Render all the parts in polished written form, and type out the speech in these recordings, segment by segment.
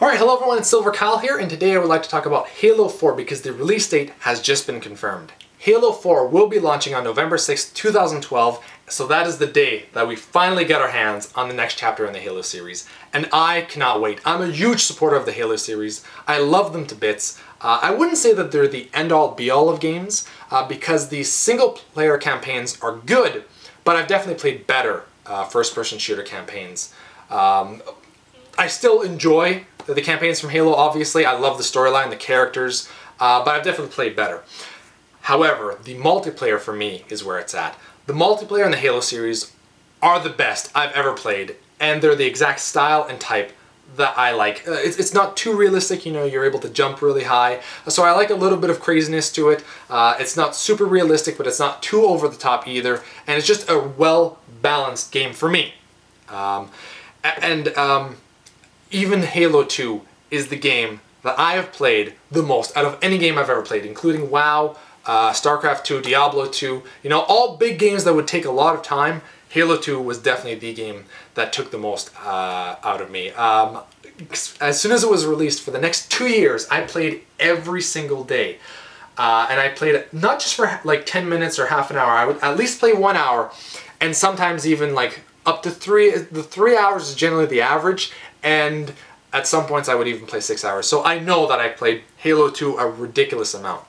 Alright, hello everyone, it's Silver Kyle here, and today I would like to talk about Halo 4 because the release date has just been confirmed. Halo 4 will be launching on November 6, 2012, so that is the day that we finally get our hands on the next chapter in the Halo series. And I cannot wait. I'm a huge supporter of the Halo series. I love them to bits. I wouldn't say that they're the end-all be-all of games, because the single-player campaigns are good, but I've definitely played better first-person shooter campaigns. I still enjoy the campaigns from Halo, obviously. I love the storyline, the characters, but I've definitely played better. However, the multiplayer for me is where it's at. The multiplayer in the Halo series are the best I've ever played, and they're the exact style and type that I like. It's not too realistic, you know, you're able to jump really high, so I like a little bit of craziness to it. It's not super realistic, but it's not too over the top either, and it's just a well-balanced game for me. Even Halo 2 is the game that I have played the most out of any game I've ever played, including WoW, StarCraft 2, Diablo 2, you know, all big games that would take a lot of time. Halo 2 was definitely the game that took the most out of me. As soon as it was released, for the next 2 years, I played every single day. And I played it not just for like 10 minutes or half an hour, I would at least play 1 hour, and sometimes even like up to 3. The 3 hours is generally the average, and at some points I would even play 6 hours. So I know that I played Halo 2 a ridiculous amount.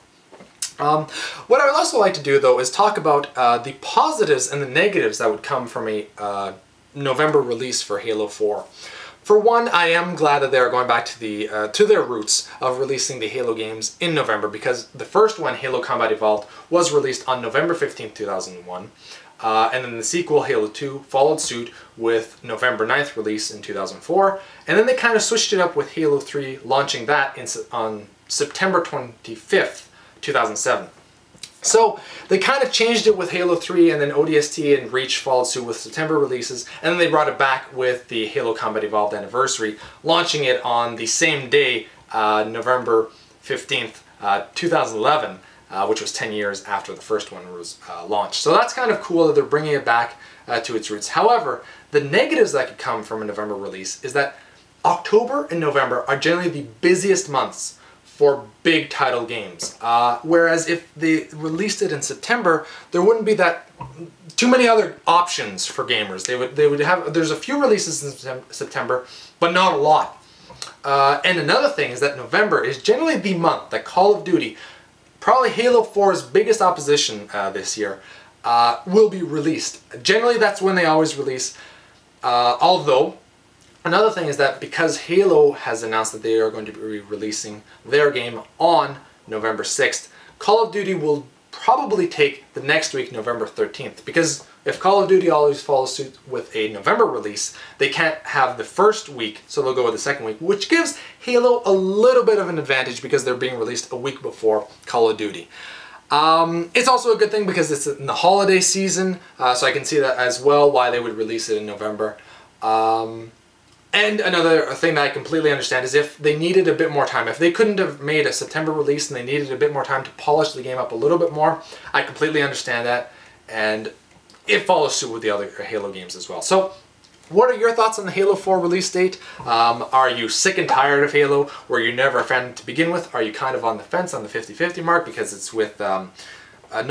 What I would also like to do though is talk about the positives and the negatives that would come from a November release for Halo 4. For one, I am glad that they're going back to their roots of releasing the Halo games in November, because the first one, Halo Combat Evolved, was released on November 15, 2001. And then the sequel, Halo 2, followed suit with November 9th release in 2004. And then they kind of switched it up with Halo 3, launching that on September 25th, 2007. So they kind of changed it with Halo 3, and then ODST and Reach followed suit with September releases, and then they brought it back with the Halo Combat Evolved Anniversary, launching it on the same day, November 15th, 2011. Which was 10 years after the first one was launched. So that's kind of cool that they're bringing it back to its roots. However, the negatives that could come from a November release is that October and November are generally the busiest months for big title games. Whereas if they released it in September, there wouldn't be that too many other options for gamers. They would have, there's a few releases in September, but not a lot. And another thing is that November is generally the month that Call of Duty, probably Halo 4's biggest opposition this year, will be released. Generally that's when they always release, although another thing is that because Halo has announced that they are going to be releasing their game on November 6th, Call of Duty will probably take the next week, November 13th, because if Call of Duty always follows suit with a November release, they can't have the first week, so they'll go with the second week, which gives Halo a little bit of an advantage because they're being released a week before Call of Duty. It's also a good thing because it's in the holiday season, so I can see that as well, why they would release it in November. And another thing that I completely understand is if they needed a bit more time, if they couldn't have made a September release and they needed a bit more time to polish the game up a little bit more, I completely understand that, and it follows suit with the other Halo games as well. So, what are your thoughts on the Halo 4 release date? Are you sick and tired of Halo? Were you never a fan to begin with? Are you kind of on the fence on the 50-50 mark because it's with no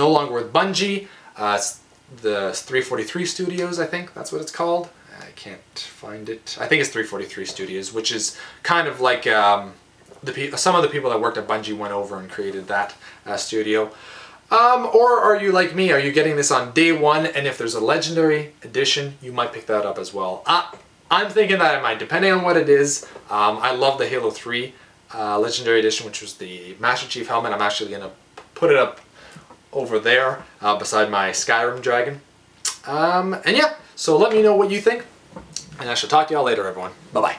longer with Bungie? It's the 343 Studios, I think that's what it's called. I can't find it. I think it's 343 Studios, which is kind of like some of the people that worked at Bungie went over and created that studio. Or are you like me? Are you getting this on day one, and if there's a Legendary Edition, you might pick that up as well? I'm thinking that I might, depending on what it is. I love the Halo 3 Legendary Edition, which was the Master Chief helmet. I'm actually going to put it up over there beside my Skyrim Dragon. And yeah, so let me know what you think, and I shall talk to y'all later, everyone. Bye-bye.